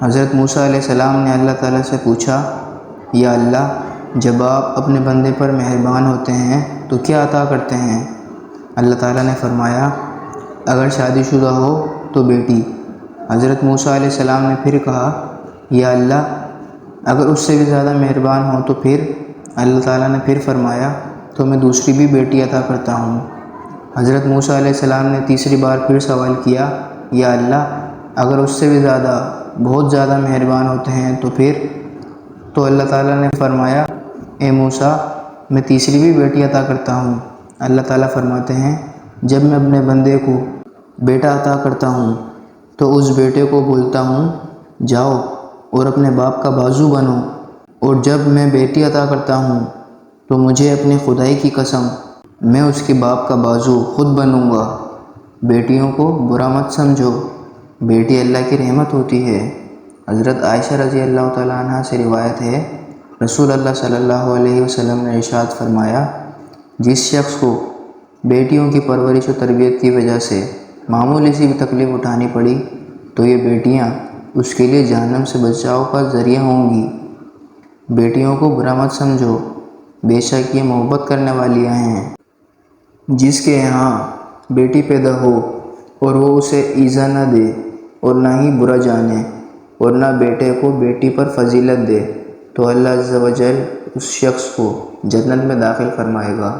حضرت موسیٰ علیہ السلام نے اللہ تعالیٰ سے پوچھا، یا اللہ، جب آپ اپنے بندے پر مہربان ہوتے ہیں تو کیا عطا کرتے ہیں؟ اللہ تعالیٰ نے فرمایا، اگر شادی شدہ ہو تو بیٹی۔ حضرت موسیٰ علیہ السلام نے پھر کہا، یا اللہ، اگر اس سے بھی زیادہ مہربان ہو تو پھر؟ اللہ تعالیٰ نے پھر فرمایا، تو میں دوسری بھی بیٹی عطا کرتا ہوں۔ حضرت موسیٰ علیہ السلام نے تیسری بار پھر سوال کیا، یا اللہ، اگر اس سے بھی زیادہ، بہت زیادہ مہربان ہوتے ہیں تو پھر؟ تو اللہ تعالیٰ نے فرمایا، اے موسیٰ، میں تیسری بھی بیٹی عطا کرتا ہوں۔ اللہ تعالیٰ فرماتے ہیں، جب میں اپنے بندے کو بیٹا عطا کرتا ہوں تو اس بیٹے کو بولتا ہوں، جاؤ اور اپنے باپ کا بازو بنو، اور جب میں بیٹی عطا کرتا ہوں تو مجھے اپنی خدائی کی قسم، میں اس کے باپ کا بازو خود بنوں گا۔ بیٹیوں کو برا مت سمجھو، بیٹی اللہ کی رحمت ہوتی ہے۔ حضرت عائشہ رضی اللہ تعالیٰ عنہ سے روایت ہے، رسول اللہ صلی اللہ علیہ وسلم نے ارشاد فرمایا، جس شخص کو بیٹیوں کی پرورش و تربیت کی وجہ سے معمولی سی بھی تکلیف اٹھانی پڑی تو یہ بیٹیاں اس کے لیے جہنم سے بچاؤ کا ذریعہ ہوں گی۔ بیٹیوں کو برا مت سمجھو، بے شک یہ محبت کرنے والیاں ہیں۔ جس کے یہاں بیٹی پیدا ہو اور وہ اسے ایذا نہ دے اور نہ ہی برا جانے اور نہ بیٹے کو بیٹی پر فضیلت دے تو اللہ عز و جل اس شخص کو جنت میں داخل فرمائے گا۔